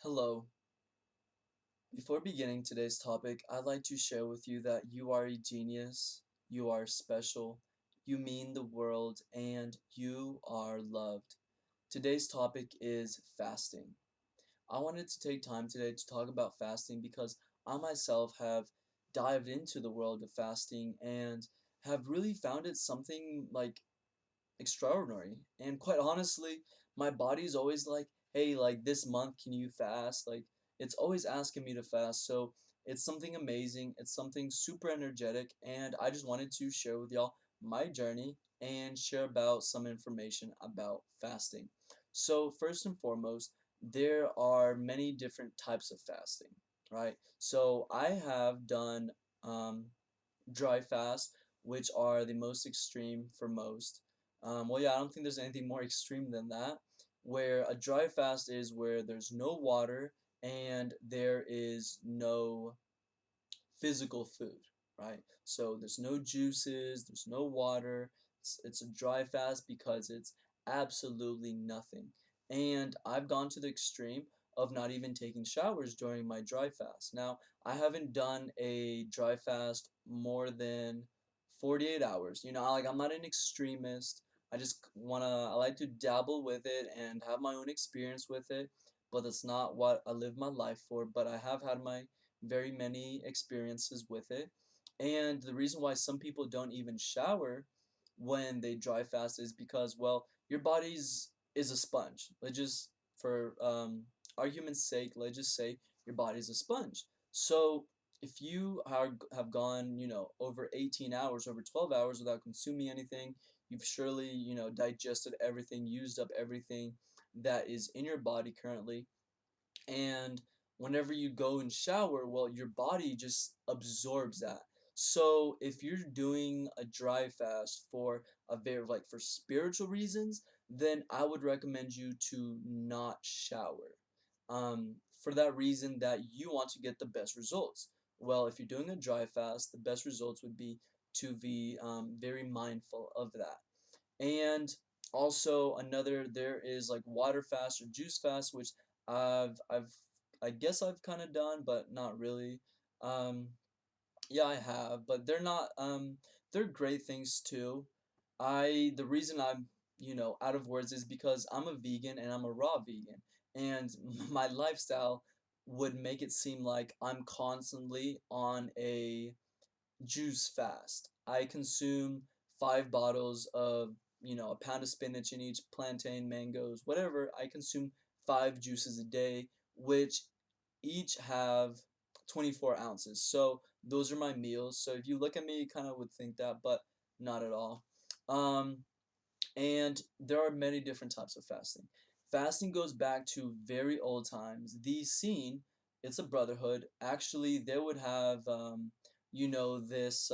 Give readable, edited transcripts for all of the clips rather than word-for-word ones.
Hello. Before beginning today's topic, I'd like to share with you that you are a genius, you are special, you mean the world, and you are loved. Today's topic is fasting. I wanted to take time today to talk about fasting because I myself have dived into the world of fasting and have really found it something like extraordinary. And quite honestly, my body's always like, hey, like this month, can you fast? Like, it's always asking me to fast. So it's something amazing. It's something super energetic. And I just wanted to share with y'all my journey and share about some information about fasting. So, first and foremost, there are many different types of fasting, right? So, I have done dry fast, which are the most extreme for most. Well, yeah, I don't think there's anything more extreme than that, where a dry fast is where there's no water and there is no physical food, right? So there's no juices, there's no water. It's a dry fast because it's absolutely nothing. And I've gone to the extreme of not even taking showers during my dry fast. Now, I haven't done a dry fast more than 48 hours. Like I'm not an extremist. I like to dabble with it and have my own experience with it, but that's not what I live my life for. But I have had my very many experiences with it. And the reason why some people don't even shower when they dry fast is because, well, your body's is a sponge. Let's just, for argument's sake, let's just say your body's a sponge. So if you have gone, over 18 hours, over 12 hours without consuming anything, you've surely, digested everything, used up everything that is in your body currently, and whenever you go and shower, well, your body just absorbs that. So if you're doing a dry fast for a very, like, for spiritual reasons, then I would recommend you to not shower. For that reason that you want to get the best results. Well, if you're doing a dry fast, the best results would be to be very mindful of that. And also another, there is like water fast or juice fast, which I've I guess I've kind of done, but not really. Um, yeah, I have, but they're not they're great things too. The reason I'm, out of words is because I'm a vegan and I'm a raw vegan, and my lifestyle would make it seem like I'm constantly on a juice fast. I consume 5 bottles of, a pound of spinach in each, plantain, mangoes, whatever. I consume 5 juices a day, which each have 24 ounces. So those are my meals. So if you look at me, you kind of would think that, but not at all. Um, and there are many different types of fasting. Fasting goes back to very old times. The scene, it's a brotherhood. Actually, they would have, this.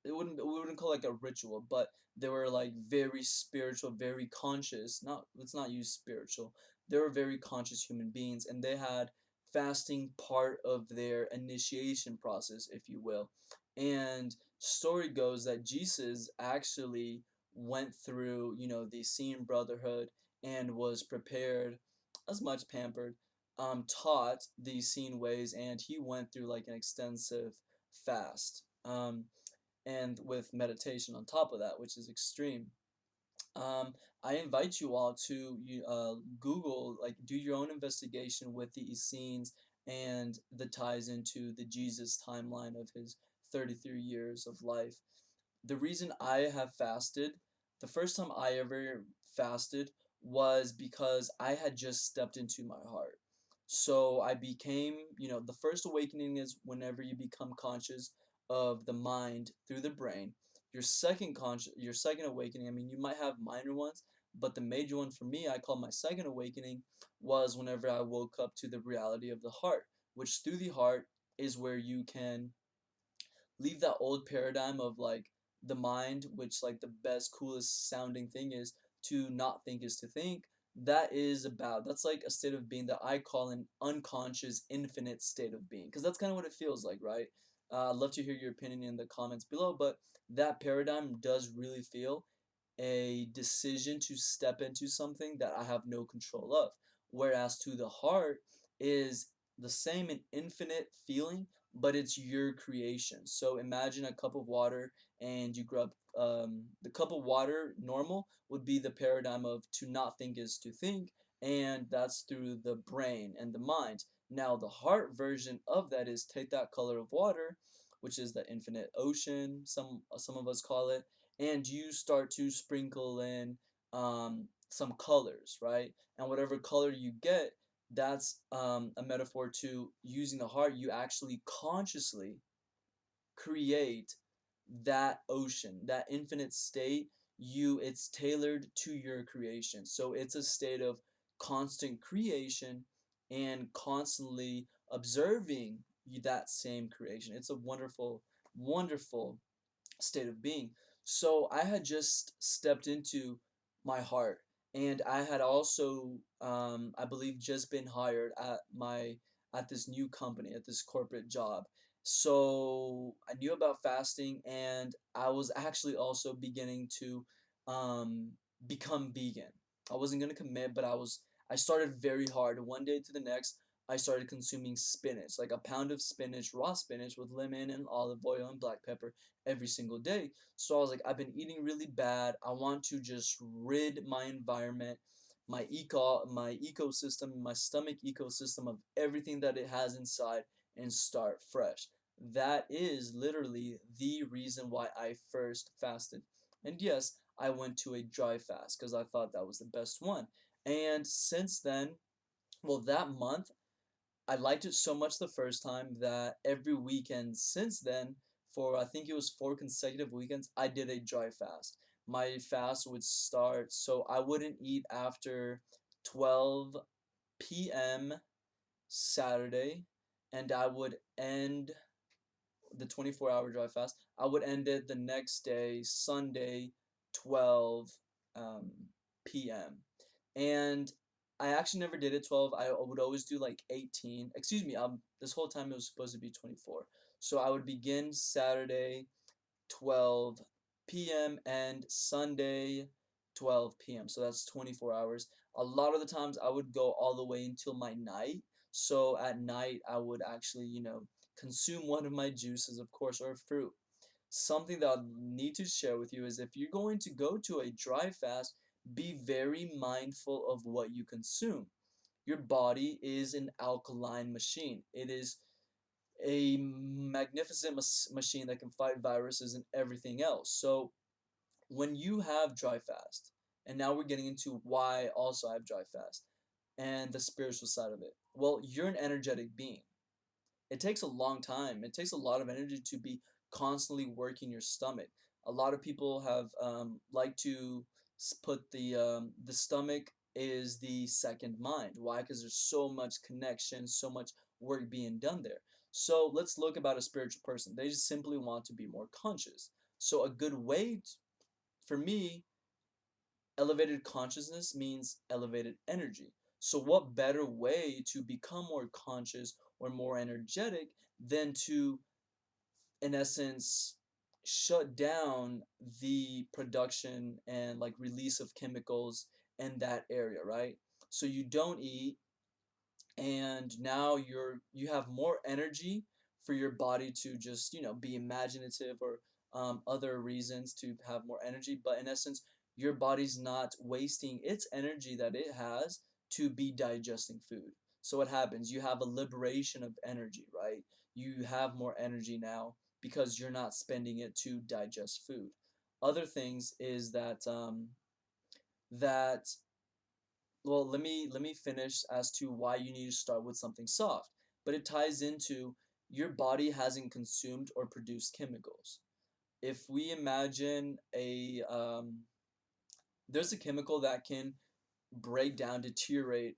We wouldn't call it like a ritual, but they were like very spiritual, very conscious. Not let's not use spiritual. They were very conscious human beings, and they had fasting part of their initiation process, if you will. And story goes that Jesus actually went through, the Essene Brotherhood and was prepared, as much pampered, taught the Essene ways, and he went through like an extensive fast, and with meditation on top of that, which is extreme. I invite you all to Google, like, do your own investigation with the Essenes and the ties into the Jesus timeline of his 33 years of life. The reason I have fasted, the first time I ever fasted was because I had just stepped into my heart. So I became, the first awakening is whenever you become conscious of the mind through the brain. Your second awakening, I mean, you might have minor ones, but the major one for me, I call my second awakening, was whenever I woke up to the reality of the heart, which through the heart is where you can leave that old paradigm of like the mind, which like the best, coolest sounding thing is to not think is to think. That's like a state of being that I call an unconscious, infinite state of being, because that's kind of what it feels like, right? I'd love to hear your opinion in the comments below, but that paradigm does really feel a decision to step into something that I have no control of. Whereas to the heart, is the same and infinite feeling, but it's your creation. So imagine a cup of water and you grab the cup of water. Normal would be the paradigm of to not think is to think, and that's through the brain and the mind. Now the heart version of that is take that color of water, which is the infinite ocean, some of us call it, and you start to sprinkle in some colors, right? And whatever color you get, that's a metaphor to using the heart. You actually consciously create that ocean, that infinite state. It's tailored to your creation. So it's a state of constant creation and constantly observing that same creation. It's a wonderful, wonderful state of being. So I had just stepped into my heart, and I had also, I believe, just been hired at this new company, at this corporate job. So I knew about fasting, and I was actually also beginning to um, become vegan. I wasn't gonna commit, but I started very hard. One day to the next, I started consuming spinach, like a pound of spinach, raw spinach with lemon and olive oil and black pepper every single day. So I was like, I've been eating really bad. I want to just rid my environment, my ecosystem, my stomach ecosystem of everything that it has inside and start fresh. That is literally the reason why I first fasted. And yes, I went to a dry fast because I thought that was the best one. And since then, well, that month I liked it so much the first time that every weekend since then, for I think it was 4 consecutive weekends, I did a dry fast. My fast would start, so I wouldn't eat after 12 p.m. Saturday, and I would end the 24-hour dry fast. I would end it the next day, Sunday, 12 um, p.m. And I actually never did it 12. I would always do like 18. Excuse me, this whole time it was supposed to be 24. So I would begin Saturday 12 p.m. and Sunday 12 p.m. So that's 24 hours. A lot of the times I would go all the way until my night. So at night I would actually, consume one of my juices, of course, or fruit. Something that I need to share with you is if you're going to go to a dry fast, be very mindful of what you consume. Your body is an alkaline machine. It is a magnificent machine that can fight viruses and everything else. So when you have dry fast, and now we're getting into why also I have dry fast and the spiritual side of it. Well, you're an energetic being. It takes a long time. It takes a lot of energy to be constantly working your stomach. A lot of people have like to put the stomach is the second mind. Why? Because there's so much connection, so much work being done there. So let's look about a spiritual person. They just simply want to be more conscious. So a good way for me, elevated consciousness means elevated energy. So, what better way to become more conscious or more energetic than to, in essence, shut down the production and like release of chemicals in that area, right? So, you don't eat, and now you have more energy for your body to just be imaginative or other reasons to have more energy, but in essence your body's not wasting its energy that it has to be digesting food. So what happens, you have a liberation of energy, right? You have more energy now because you're not spending it to digest food. Other things is that well, let me finish as to why you need to start with something soft. But it ties into your body hasn't consumed or produced chemicals. If we imagine there's a chemical that can break down, deteriorate,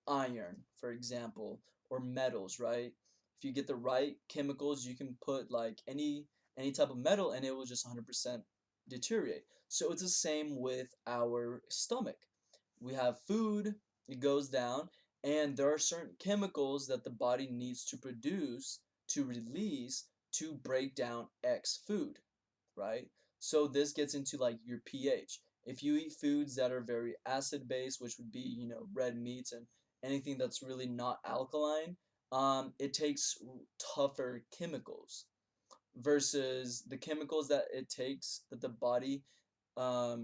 iron, for example, or metals, right? If you get the right chemicals, you can put like any type of metal and it will just 100% deteriorate. So it's the same with our stomach. We have food, it goes down, and there are certain chemicals that the body needs to produce to release to break down X food, right? So this gets into like your pH. If you eat foods that are very acid based, which would be, red meats anything that's really not alkaline, it takes tougher chemicals versus the chemicals that it takes that the body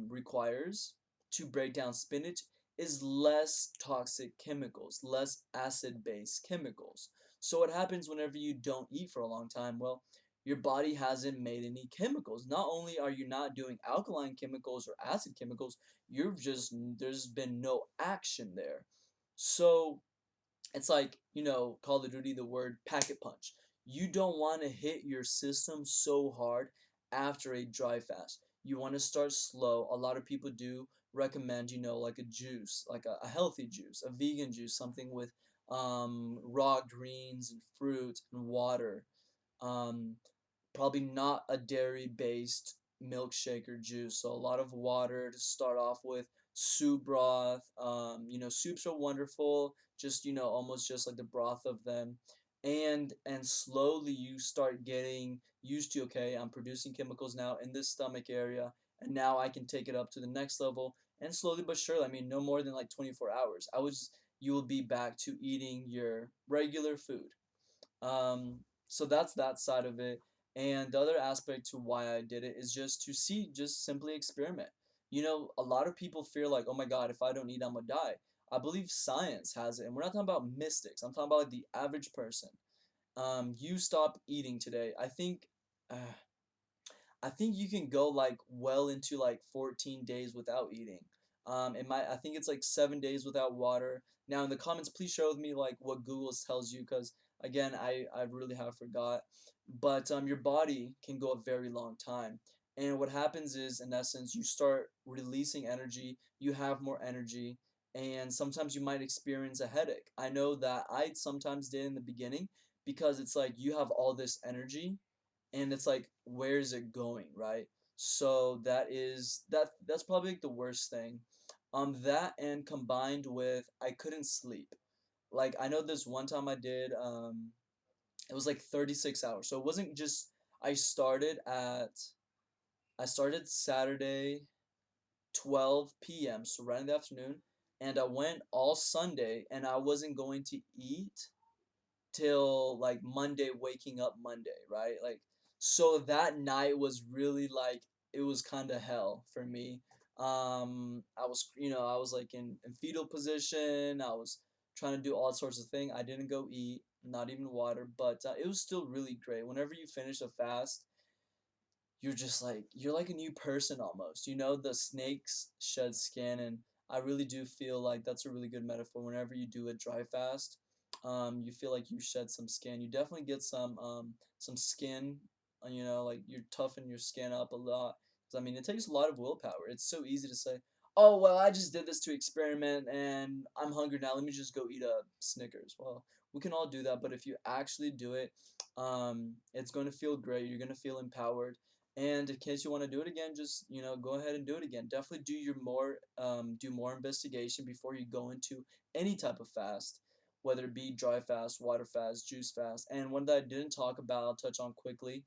requires to break down spinach is less toxic chemicals, less acid-based chemicals. So what happens whenever you don't eat for a long time? Well, your body hasn't made any chemicals. Not only are you not doing alkaline chemicals or acid chemicals, you've just there's been no action there. So it's like, Call of Duty, the word packet punch. You don't want to hit your system so hard after a dry fast. You want to start slow. A lot of people do recommend, like a juice, like a healthy juice, a vegan juice, something with raw greens and fruit and water. Um, Probably not a dairy based milkshake or juice. So a lot of water to start off with, soup broth. Soups are wonderful, just almost just like the broth of them. And slowly you start getting used to, okay, I'm producing chemicals now in this stomach area, and now I can take it up to the next level. And slowly but surely, I mean, no more than like 24 hours, you will be back to eating your regular food. So that's that side of it. And the other aspect to why I did it is just to see, just simply experiment. A lot of people fear like, oh my God, if I don't eat, I'm gonna die. I believe science has it, and we're not talking about mystics. I'm talking about like the average person. You stop eating today. Uh, I think you can go like well into like 14 days without eating. I think it's like 7 days without water. Now in the comments, please share with me like what Google tells you, because again, I really have forgot. But your body can go a very long time. And what happens is, in essence, you start releasing energy, you have more energy, and sometimes you might experience a headache. I know that I sometimes did in the beginning, because it's like you have all this energy, and it's like, where is it going, right? So that's probably like the worst thing. That, and combined with, I couldn't sleep. Like, I know this one time I did, it was like 36 hours. So it wasn't just, I started Saturday 12 p.m., so right in the afternoon, and I went all Sunday, and I wasn't going to eat till like Monday, waking up Monday, right? Like, so that night was really like, it was kind of hell for me. I was like in fetal position. I was trying to do all sorts of things. I didn't go eat, not even water, but it was still really great. Whenever you finish a fast, you're like a new person almost. The snakes shed skin, and I really do feel like that's a really good metaphor. Whenever you do a dry fast, you feel like you shed some skin. You definitely get some skin. Like you toughen your skin up a lot. 'Cause, I mean, it takes a lot of willpower. It's so easy to say, "Oh well, I just did this to experiment, and I'm hungry now. Let me just go eat a Snickers." Well, we can all do that, but if you actually do it, it's going to feel great. You're going to feel empowered, and in case you want to do it again, just go ahead and do it again. Definitely do more investigation before you go into any type of fast, whether it be dry fast, water fast, juice fast. And one that I didn't talk about, I'll touch on quickly,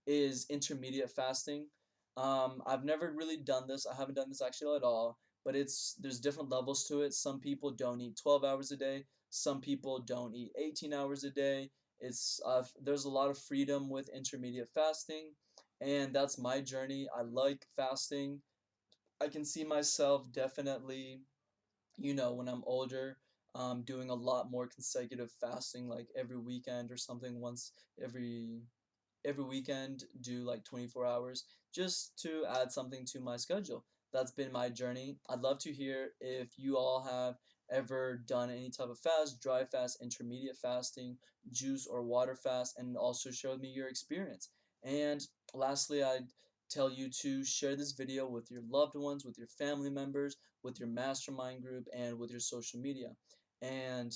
is intermediate fasting. I've never really done this. I haven't done this actually at all, but there's different levels to it. Some people don't eat 12 hours a day. Some people don't eat 18 hours a day. There's a lot of freedom with intermediate fasting, and that's my journey. I like fasting. I can see myself definitely, when I'm older, doing a lot more consecutive fasting, like every weekend or something. Once every weekend, do like 24 hours, just to add something to my schedule. That's been my journey. I'd love to hear if you all have ever done any type of fast, dry fast, intermediate fasting, juice or water fast, and also share with me your experience. And lastly, I'd tell you to share this video with your loved ones, with your family members, with your mastermind group, and with your social media. And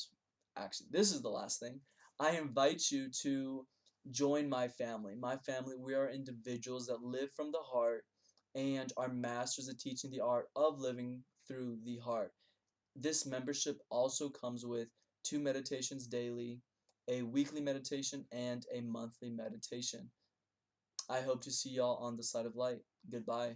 actually, this is the last thing. I invite you to join my family. My family, we are individuals that live from the heart and are masters at teaching the art of living through the heart. This membership also comes with 2 meditations daily, a weekly meditation, and a monthly meditation. I hope to see y'all on the side of light. Goodbye.